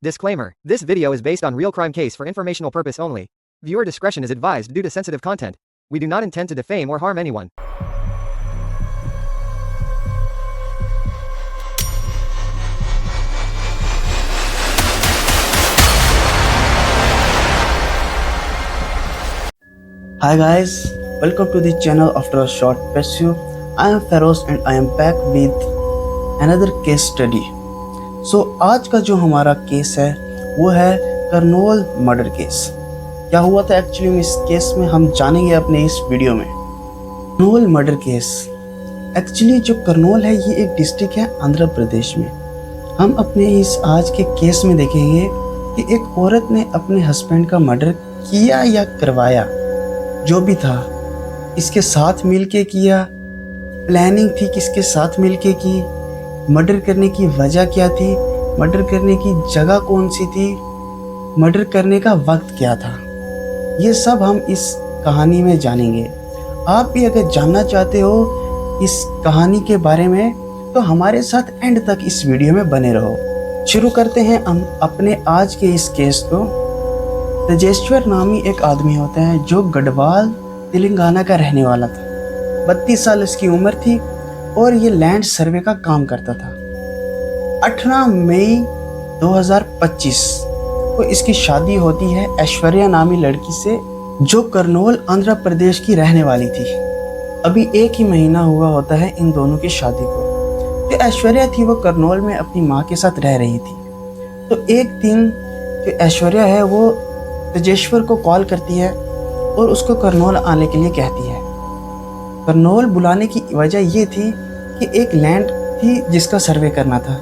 Disclaimer: this video is based on real crime case for informational purpose only. Viewer discretion is advised due to sensitive content. We do not intend to defame or harm anyone. Hi guys, welcome to the channel after a short pursuit. I am Feroz and I am back with another case study. आज का जो हमारा case है वो है Kurnool murder case. क्या हुआ था एक्चुअली में इस केस में हम जानेंगे अपने इस वीडियो में। करनोल मर्डर केस एक्चुअली जो करनोल है ये एक डिस्ट्रिक्ट है आंध्र प्रदेश में। हम अपने इस आज के केस में देखेंगे कि एक औरत ने अपने हस्बैंड का मर्डर किया या करवाया, जो भी था इसके साथ मिलके किया, प्लानिंग थी किसके साथ मिलके की, मर्डर करने की वजह क्या थी, मर्डर करने की जगह कौन सी थी, मर्डर करने का वक्त क्या था, ये सब हम इस कहानी में जानेंगे। आप भी अगर जानना चाहते हो इस कहानी के बारे में तो हमारे साथ एंड तक इस वीडियो में बने रहो। शुरू करते हैं हम अपने आज के इस केस को। तेजेश्वर नामी एक आदमी होता है जो गढ़वाल तेलंगाना का रहने वाला था। 32 साल इसकी उम्र थी और ये लैंड सर्वे का काम करता था। 18 मई 2025 को इसकी शादी होती है ऐश्वर्या नामी लड़की से, जो करनोल आंध्र प्रदेश की रहने वाली थी। अभी 1 ही महीना हुआ होता है इन दोनों की शादी को। जो ऐश्वर्या थी वो करनोल में अपनी माँ के साथ रह रही थी। तो एक दिन जो ऐश्वर्या है वो तेजेश्वर को कॉल करती है और उसको करनोल आने के लिए कहती है। करनोल बुलाने की वजह ये थी कि एक लैंड थी जिसका सर्वे करना था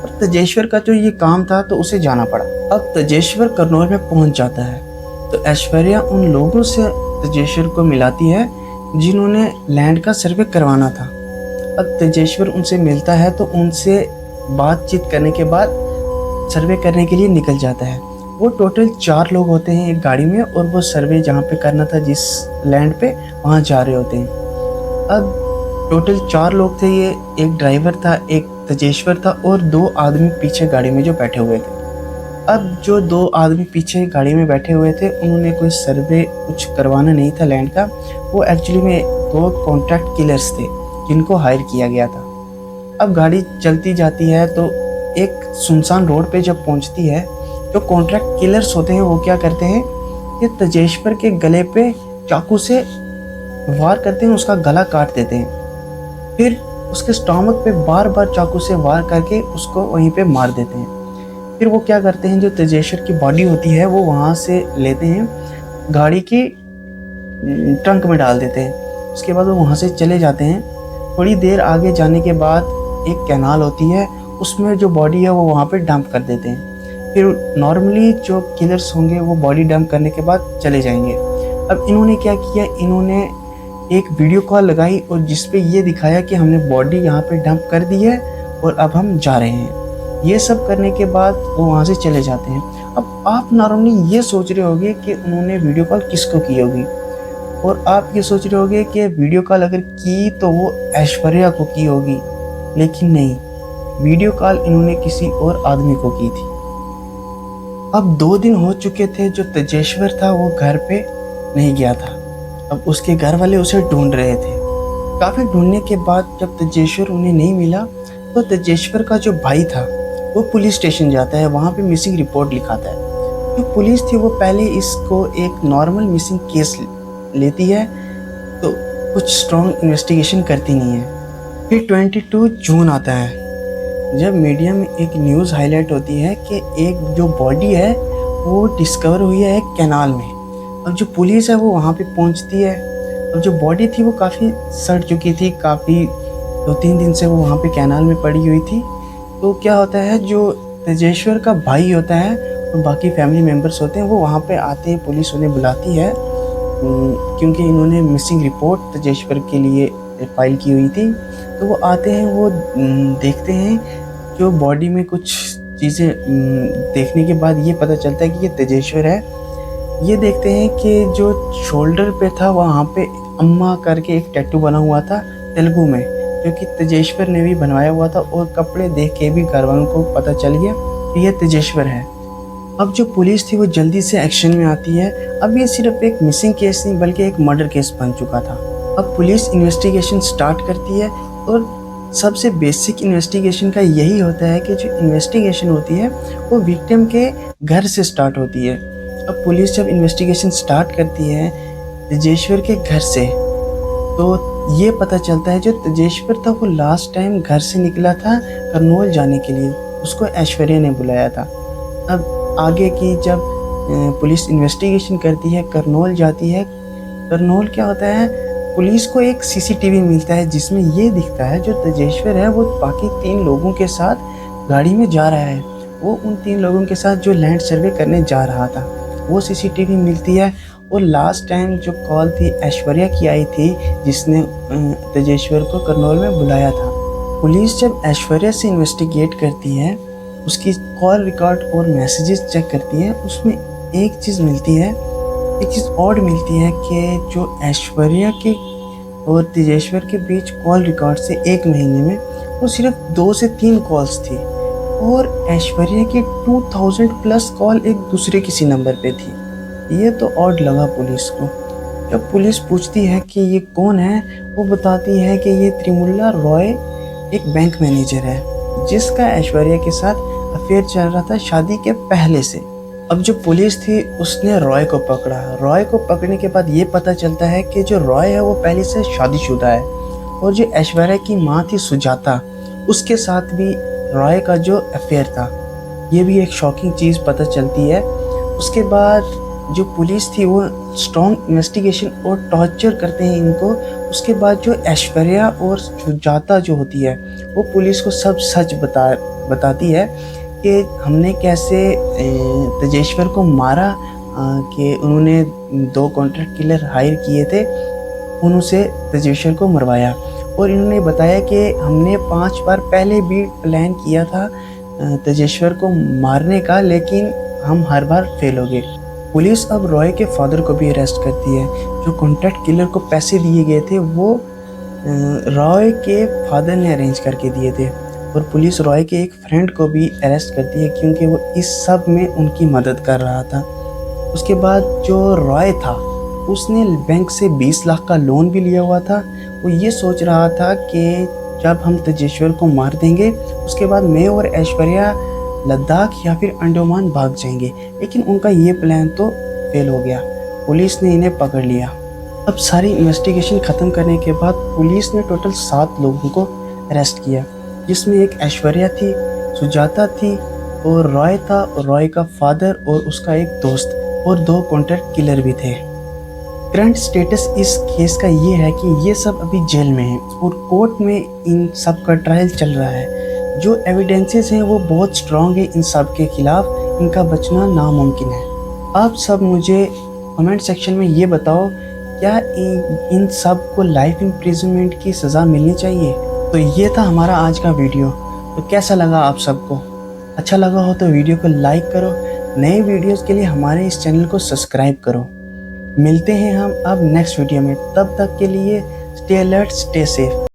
और तेजेश्वर का जो ये काम था तो उसे जाना पड़ा। अब तेजेश्वर करनोल में पहुंच जाता है तो ऐश्वर्या उन लोगों से तेजेश्वर को मिलाती है जिन्होंने लैंड का सर्वे करवाना था। अब तेजेश्वर उनसे मिलता है तो उनसे बातचीत करने के बाद सर्वे करने के लिए निकल जाता है। वो टोटल 4 लोग होते हैं एक गाड़ी में और वो सर्वे जहाँ पे करना था जिस लैंड पे वहाँ जा रहे होते हैं। अब टोटल 4 लोग थे, ये एक ड्राइवर था, एक तेजेश्वर था और 2 आदमी पीछे गाड़ी में जो बैठे हुए थे। अब जो 2 आदमी पीछे गाड़ी में बैठे हुए थे उन्होंने कोई सर्वे कुछ करवाना नहीं था लैंड का। वो एक्चुअली में 2 कॉन्ट्रैक्ट किलर्स थे जिनको हायर किया गया था। अब गाड़ी चलती जाती है तो एक सुनसान रोड पे जब पहुंचती है जो कॉन्ट्रैक्ट किलर्स होते हैं वो क्या करते हैं कि तेजेश्वर के गले पे चाकू से वार करते हैं, उसका गला काट देते हैं। फिर उसके स्टमक पे बार बार चाकू से वार करके उसको वहीं पे मार देते हैं। फिर वो क्या करते हैं, जो तेजेश्वर की बॉडी होती है वो वहाँ से लेते हैं, गाड़ी की ट्रंक में डाल देते हैं। उसके बाद वो वहाँ से चले जाते हैं। थोड़ी देर आगे जाने के बाद एक कैनाल होती है, उसमें जो बॉडी है वो वहाँ पे डंप कर देते हैं। फिर नॉर्मली जो किलर्स होंगे वो बॉडी डंप करने के बाद चले जाएंगे। अब इन्होंने क्या किया, इन्होंने एक वीडियो कॉल लगाई और जिस पे ये दिखाया कि हमने बॉडी यहाँ पे डंप कर दी है और अब हम जा रहे हैं। ये सब करने के बाद वो वहाँ से चले जाते हैं। अब आप नॉर्मली ये सोच रहे होगे कि उन्होंने वीडियो कॉल किसको की होगी, और आप ये सोच रहे होगे कि वीडियो कॉल अगर की तो वो ऐश्वर्या को की होगी, लेकिन नहीं, वीडियो कॉल इन्होंने किसी और आदमी को की थी। अब 2 दिन हो चुके थे, जो तेजेश्वर था वो घर पे नहीं गया था। अब उसके घर वाले उसे ढूंढ रहे थे। काफ़ी ढूंढने के बाद जब तेजेश्वर उन्हें नहीं मिला तो तेजेश्वर का जो भाई था वो पुलिस स्टेशन जाता है, वहाँ पे मिसिंग रिपोर्ट लिखाता है। जो पुलिस थी वो पहले इसको एक नॉर्मल मिसिंग केस लेती है तो कुछ स्ट्रॉन्ग इन्वेस्टिगेशन करती नहीं है। फिर 22 जून आता है जब मीडिया में एक न्यूज़ हाईलाइट होती है कि एक जो बॉडी है वो डिस्कवर हुई है एक कैनाल में। अब जो पुलिस है वो वहाँ पे पहुँचती है। अब जो बॉडी थी वो काफ़ी सड़ चुकी थी, काफ़ी 2-3 दिन से वो वहाँ पे कैनाल में पड़ी हुई थी। तो क्या होता है, जो तेजेश्वर का भाई होता है और बाकी फैमिली मेम्बर्स होते हैं वो वहाँ पे आते हैं, पुलिस उन्हें बुलाती है क्योंकि इन्होंने मिसिंग रिपोर्ट तेजेश्वर के लिए फाइल की हुई थी। तो वो आते हैं, वो देखते हैं जो बॉडी में कुछ चीज़ें देखने के बाद ये पता चलता है कि ये तेजेश्वर है। ये देखते हैं कि जो शोल्डर पे था वहाँ पे अम्मा करके एक टैटू बना हुआ था तेलुगु में, जो कि तेजेश्वर ने भी बनवाया हुआ था, और कपड़े देख के भी घर वालों को पता चल गया कि ये तेजेश्वर है। अब जो पुलिस थी वो जल्दी से एक्शन में आती है। अब ये सिर्फ एक मिसिंग केस नहीं बल्कि एक मर्डर केस बन चुका था। अब पुलिस इन्वेस्टिगेशन स्टार्ट करती है और सबसे बेसिक इन्वेस्टिगेशन का यही होता है कि जो इन्वेस्टिगेशन होती है वो विक्टिम के घर से स्टार्ट होती है। अब पुलिस जब इन्वेस्टिगेशन स्टार्ट करती है तेजेश्वर के घर से, तो ये पता चलता है जो तेजेश्वर था वो लास्ट टाइम घर से निकला था करनौल जाने के लिए, उसको ऐश्वर्या ने बुलाया था। अब आगे की जब पुलिस इन्वेस्टिगेशन करती है, करनौल जाती है। करनौल क्या होता है, पुलिस को एक सीसीटीवी मिलता है जिसमें ये दिखता है जो तेजेश्वर है वो बाकी 3 लोगों के साथ गाड़ी में जा रहा है। वो उन 3 लोगों के साथ जो लैंड सर्वे करने जा रहा था, वो सीसीटीवी मिलती है। और लास्ट टाइम जो कॉल थी ऐश्वर्या की आई थी जिसने तेजेश्वर को करनौल में बुलाया था। पुलिस जब ऐश्वर्या से इन्वेस्टिगेट करती है, उसकी कॉल रिकॉर्ड और मैसेजेस चेक करती है, उसमें एक चीज़ मिलती है, एक चीज़ और मिलती है कि जो ऐश्वर्या के और तेजेश्वर के बीच कॉल रिकॉर्ड से 1 महीने में वो सिर्फ 2 से 3 कॉल्स थी और ऐश्वर्या की 2000 प्लस कॉल एक दूसरे किसी नंबर पे थी। ये तो ऑड लगा पुलिस को। जब पुलिस पूछती है कि ये कौन है, वो बताती है कि ये त्रिमुल्ला रॉय एक बैंक मैनेजर है जिसका ऐश्वर्या के साथ अफेयर चल रहा था शादी के पहले से। अब जो पुलिस थी उसने रॉय को पकड़ा। रॉय को पकड़ने के बाद ये पता चलता है कि जो रॉय है वो पहले से शादीशुदा है और जो ऐश्वर्या की माँ थी सुजाता, उसके साथ भी रॉय का जो अफेयर था। ये भी एक शॉकिंग चीज़ पता चलती है। उसके बाद जो पुलिस थी वो स्ट्रॉन्ग इन्वेस्टिगेशन और टॉर्चर करते हैं इनको। उसके बाद जो ऐश्वर्या और सुजाता जो होती है वो पुलिस को सब सच बताती है कि हमने कैसे तेजेश्वर को मारा, कि उन्होंने 2 कॉन्ट्रैक्ट किलर हायर किए थे, उनसे तेजेश्वर को मरवाया। और इन्होंने बताया कि हमने 5 बार पहले भी प्लान किया था तेजेश्वर को मारने का, लेकिन हम हर बार फेल हो गए। पुलिस अब रॉय के फादर को भी अरेस्ट करती है। जो कॉन्ट्रैक्ट किलर को पैसे दिए गए थे वो रॉय के फादर ने अरेंज करके दिए थे। और पुलिस रॉय के एक फ्रेंड को भी अरेस्ट करती है क्योंकि वो इस सब में उनकी मदद कर रहा था। उसके बाद जो रॉय था उसने बैंक से 20 लाख का लोन भी लिया हुआ था। वो ये सोच रहा था कि जब हम तेजेश्वर को मार देंगे उसके बाद मैं और ऐश्वर्या लद्दाख या फिर अंडमान भाग जाएंगे, लेकिन उनका ये प्लान तो फेल हो गया। पुलिस ने इन्हें पकड़ लिया। अब सारी इन्वेस्टिगेशन ख़त्म करने के बाद पुलिस ने टोटल 7 लोगों को अरेस्ट किया, जिसमें एक ऐश्वर्या थी, सुजाता थी और रॉय था, और रॉय का फादर और उसका एक दोस्त और 2 कॉन्ट्रैक्ट किलर भी थे। करंट स्टेटस इस केस का ये है कि ये सब अभी जेल में है और कोर्ट में इन सब का ट्रायल चल रहा है। जो एविडेंसेस हैं वो बहुत स्ट्रॉन्ग है इन सब के खिलाफ, इनका बचना नामुमकिन है। आप सब मुझे कमेंट सेक्शन में ये बताओ, क्या इन सब को लाइफ इम्प्रिजनमेंट की सज़ा मिलनी चाहिए? तो ये था हमारा आज का वीडियो। तो कैसा लगा आप सबको? अच्छा लगा हो तो वीडियो को लाइक करो, नए वीडियोस के लिए हमारे इस चैनल को सब्सक्राइब करो। मिलते हैं हम अब नेक्स्ट वीडियो में, तब तक के लिए स्टे अलर्ट, स्टे सेफ।